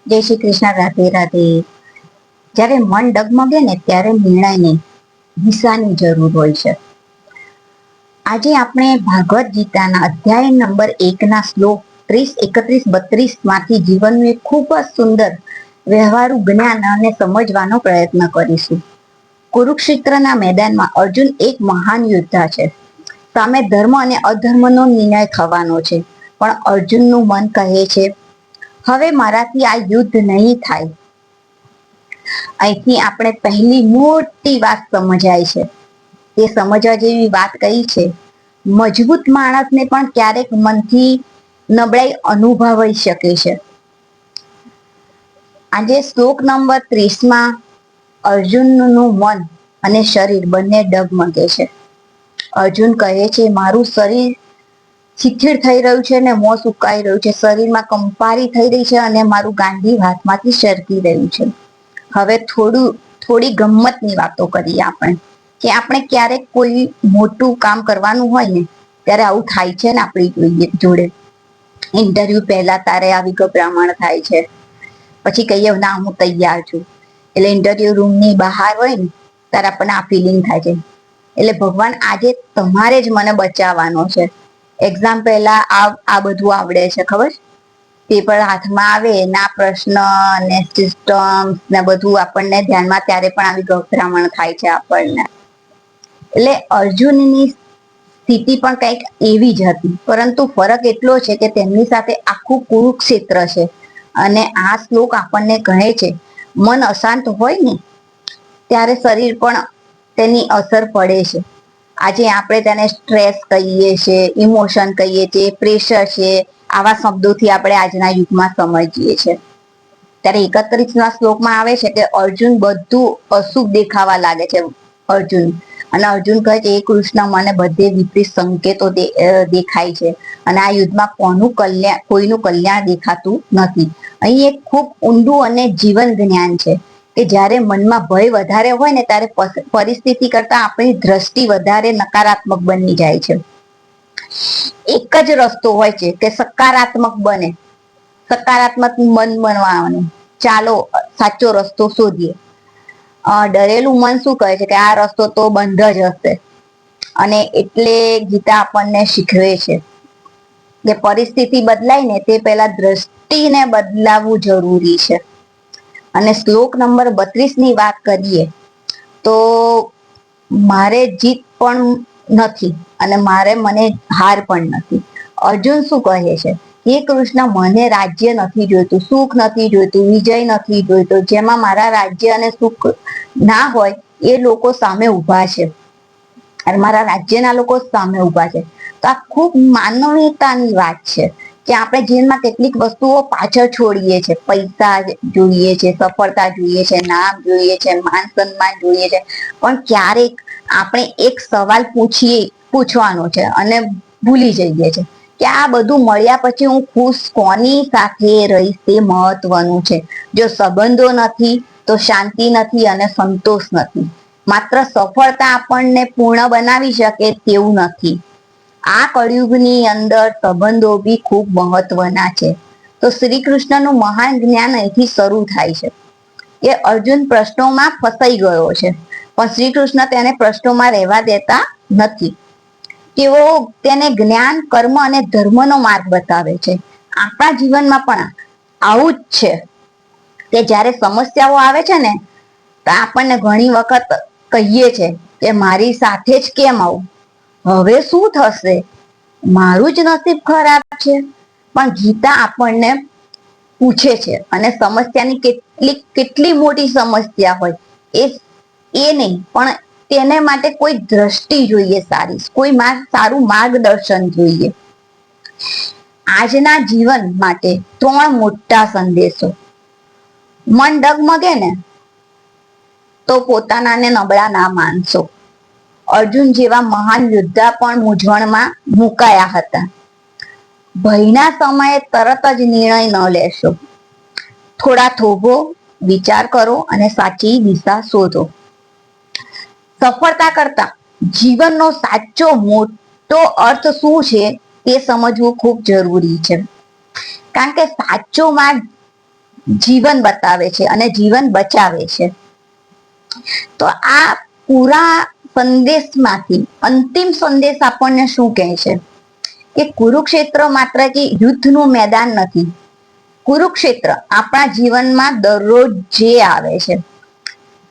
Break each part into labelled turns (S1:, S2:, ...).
S1: જય શ્રી કૃષ્ણ, રાધે રાધે. જ્યારે મન ડગમગે ને ત્યારે નિર્ણયને દિશાની જરૂર હોય છે. આજે આપણે ભાગવત ગીતાના અધ્યાય નંબર 1ના શ્લોક 30, 31, 32 માંથી જીવનનું એક ખૂબ જ સુંદર વ્યવહારુ જ્ઞાન અને સમજવાનો પ્રયત્ન કરીશું. કુરુક્ષેત્રના મેદાનમાં અર્જુન એક મહાન યોદ્ધા છે. સામે ધર્મ અને અધર્મનો નિર્ણય થવાનો છે, પણ અર્જુનનું મન કહે છે, હવે મારાથી આ યુદ્ધ નહીં થાય. અહીંથી આપણે પહેલી મોટી વાત સમજાય છે. એ સમજવા જેવી વાત કઈ છે, મજબૂત માણસને પણ ક્યારેક મનથી નબળાઈ અનુભવાઈ શકે છે. આજે શ્લોક નંબર 30માં અર્જુનનું મન અને શરીર બંને ડગમગે છે. અર્જુન કહે છે, મારું શરીર શિથિળ થઈ રહ્યું છે અને મોં સુકાઈ રહ્યું છે, શરીરમાં કંપારી થઈ રહી છે અને મારું ગાંડી હાથમાંથી સરકી રહ્યું છે. હવે થોડી ગમ્મતની વાતો કરીએ આપણે, કે આપણે ક્યારેક કોઈ મોટું કામ કરવાનું હોય ને ત્યારે આવું થાય છે ને આપણી જોડે. ઇન્ટરવ્યુ પહેલા તારે આવી ગભરામણ થાય છે, પછી કહીએ ના હું તૈયાર છું, એટલે ઇન્ટરવ્યુ રૂમની બહાર હોય ને ત્યારે આપણને આ ફિલિંગ થાય છે. એટલે ભગવાન આજે તમારે જ મને બચાવવાનો છે. એક્ઝામ પહેલા આ બધું આવડે છે, ખબર? પેપર હાથમાં આવે ના પ્રશ્ન ને સિસ્ટમ ને બધું આપણને ધ્યાનમાં ત્યારે પણ આવી ગભરામણ થાય છે આપણને. એટલે અર્જુનની સ્થિતિ પણ કંઈક એવી જ હતી, પરંતુ ફરક એટલો છે કે તેમની સાથે આખું કુરુક્ષેત્ર છે. અને આ શ્લોક આપણને કહે છે, મન અશાંત હોય ને ત્યારે શરીર પણ તેની અસર પડે છે. આજે આપણે તેને સ્ટ્રેસ કહીએ છીએ, ઇમોશન કહીએ છીએ, પ્રેશર છે, આવા શબ્દોથી આપણે આજના યુગમાં સમજીએ છીએ. ત્યારે 31ના શ્લોકમાં આવે છે કે અર્જુન બધું અશુભ દેખાવા લાગે છે. અર્જુન કહે છે, એ કૃષ્ણ મને બધે વિપરીત સંકેતો દેખાય છે અને આ યુદ્ધમાં કોઈનું કલ્યાણ દેખાતું નથી. અહીં એક ખૂબ ઊંડું અને જીવન જ્ઞાન છે કે જ્યારે મનમાં ભય વધારે હોય ને ત્યારે પરિસ્થિતિ કરતા આપણી દ્રષ્ટિ વધારે નકારાત્મક બની જાય છે. એક જ રસ્તો હોય છે કે સકારાત્મક મન બનવાનું. ચાલો સાચો રસ્તો શોધીએ. ડરેલું મન શું કહે છે કે આ રસ્તો તો બંધ જ હશે. અને એટલે ગીતા આપણને શીખવે છે કે પરિસ્થિતિ બદલાય ને તે પહેલા દ્રષ્ટિને બદલાવવું જરૂરી છે. અને શ્લોક નંબર 32ની વાત કરીએ તો મારે જીત પણ નથી અને મને હાર પણ નથી. અર્જુન શું કહે છે, હે કૃષ્ણ, મને રાજ્ય નથી જોઈતું, સુખ નથી જોઈતું, વિજય નથી જોઈતો. જેમાં મારા રાજ્ય અને સુખ ના હોય એ લોકો સામે ઉભા છે અને મારા રાજ્યના લોકો સામે ઉભા છે. તો આ ખૂબ માનવીયતાની વાત છે કે આપણે જીવનમાં કેટલીક વસ્તુઓ પાછળ છોડીએ છે. પૈસા જોઈએ છે, સફળતા જોઈએ છે, નામ જોઈએ છે, માન સન્માન જોઈએ છે, પણ ક્યારેક આપણે એક સવાલ પૂછવાનો છે અને ભૂલી જઈએ છે કે આ બધું મળ્યા પછી હું ખુશ કોની સાથે રહીશ તે મહત્વનું છે. જો સંબંધો નથી તો શાંતિ નથી અને સંતોષ નથી. માત્ર સફળતા આપણને પૂર્ણ બનાવી શકે તેવું નથી. આ કળિયુગની અંદર સંબંધો બી ખૂબ મહત્વના છે. તો શ્રી કૃષ્ણનું મહાન જ્ઞાન અહીંથી શરૂ થાય છે. એ અર્જુન પ્રશ્નોમાં ફસાઈ ગયો છે, પણ શ્રી કૃષ્ણ તેને પ્રશ્નોમાં રહેવા દેતા નથી. તેઓ તેને જ્ઞાન, કર્મ અને ધર્મનો માર્ગ બતાવે છે. આપણા જીવનમાં પણ આવું જ છે કે જ્યારે સમસ્યાઓ આવે છે ને તો આપણને ઘણી વખત કહીએ છે કે મારી સાથે જ કેમ આવું, હવે શું થશે, મારું જ નસીબ ખરાબ છે. પણ ગીતા આપણને પૂછે છે અને સમસ્યાની કેટલી મોટી સમસ્યા હોય એ નહીં, પણ તેને માટે કોઈ દ્રષ્ટિ જોઈએ, સારું માર્ગદર્શન જોઈએ. આજના જીવન માટે 3 મોટા સંદેશો. મન ડગમગે ને તો પોતાનાને નબળા ના માનશો. અર્જુન જેવા મહાન યોદ્ધા પણ મૂંઝવણમાં મુકાયા હતા. ભયના સમયે તરત જ નિર્ણય ન લેશો. થોડા થોભો, વિચાર કરો અને સાચી દિશા શોધો. સફળતા કરતા જીવનનો સાચો મોટો અર્થ શું છે તે સમજવું ખૂબ જરૂરી છે. કારણ કે સાચો માર્ગ જીવન બતાવે છે અને જીવન બચાવે છે. તો આ પૂરા સંદેશમાંથી અંતિમ સંદેશ આપણને શું કહે છે કે કુરુક્ષેત્ર માત્ર કે યુદ્ધનું મેદાન નથી. કુરુક્ષેત્ર આપણા જીવનમાં દરરોજ જે આવે છે,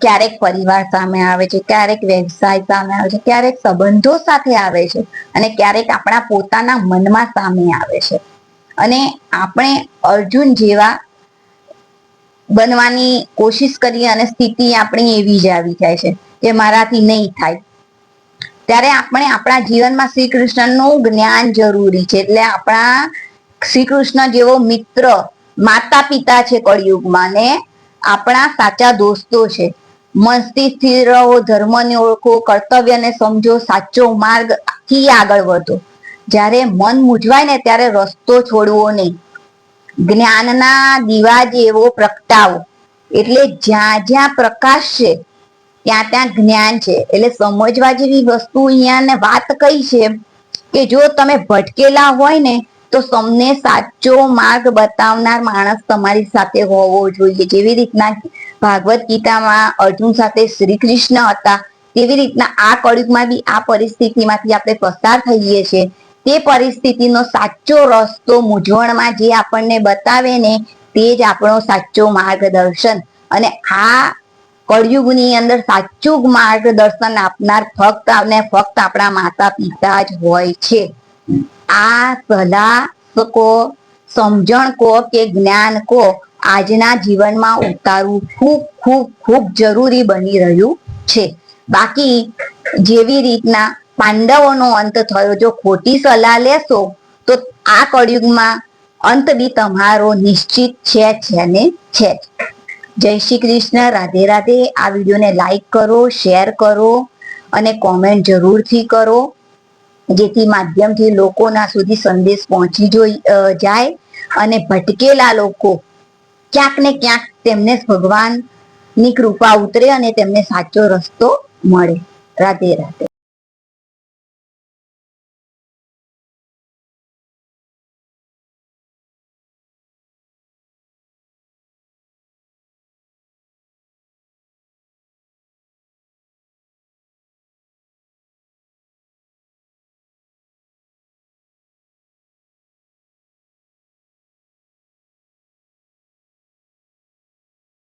S1: ક્યારેક પરિવાર સામે આવે છે, ક્યારેક વ્યવસાય સામે આવે છે, ક્યારેક સંબંધો સાથે આવે છે, અને ક્યારેક આપણા પોતાના મનમાં સામે આવે છે. અને આપણે અર્જુન જેવા બનવાની કોશિશ કરીએ અને સ્થિતિ આપણી એવી જ આવી જાય છે કે મારાથી નહીં થાય. ત્યારે આપણે આપણા જીવનમાં શ્રી કૃષ્ણનું જ્ઞાન જરૂરી છે. એટલે આપણા શ્રી કૃષ્ણ જેવો મિત્ર માતા પિતા છે કળિયુગમાં, ને આપણા સાચા દોસ્તો છે. મનથી સ્થિર રહો, ધર્મને ઓળખો, કર્તવ્યને સમજો, સાચો માર્ગ થી આગળ વધો. જ્યારે મન મૂંઝવાય ને ત્યારે રસ્તો છોડવો નહીં. જ્ઞાનના દીવા જેવો પ્રગટાવો. એટલે જ્યાં જ્યાં પ્રકાશ છે ત્યાં ત્યાં જ્ઞાન છે. એટલે સમજવા જેવી વસ્તુ અહીંયા ને વાત કઈ છે કે જો તમે ભટકેલા હોય ને તો તમને સાચો માર્ગ બતાવનાર માણસ તમારી સાથે હોવો જોઈએ. જેવી રીતના ભાગવત ગીતામાં અર્જુન સાથે શ્રી કૃષ્ણ હતા, તેવી રીતના આ કળિયુગમાં બી આ પરિસ્થિતિમાંથી આપણે પસાર થઈએ છીએ. તે પરિસ્થિતિનો સાચો રસ્તો મૂંઝવણમાં જે આપણને બતાવે ને તે જ આપણો સાચો માર્ગદર્શન. અને આ કળિયુગની અંદર સાચું માર્ગદર્શન આપનાર ફક્ત અને ફક્ત આપણા માતા પિતા જ હોય છે. આ સલાહ કો, સમજણ કો કે જ્ઞાન કો આજના જીવનમાં ઉતારવું ખૂબ ખૂબ ખૂબ જરૂરી બની રહ્યું છે. બાકી જેવી રીતના પાંડવોનો અંત થયો, જો ખોટી સલાહ લેશો તો આ કળિયુગમાં અંત બી તમારો નિશ્ચિત છે ને છે. જય શ્રી કૃષ્ણ, રાધે રાધે. આ વિડીયોને લાઈક કરો, શેર કરો અને કોમેન્ટ જરૂરથી કરો, જેથી માધ્યમથી લોકોના સુધી સંદેશ પહોંચી જાય અને ભટકેલા લોકો ક્યાંક ને ક્યાંક તેમને ભગવાનની કૃપા ઉતરે અને તેમને સાચો રસ્તો મળે. રાધે રાધે.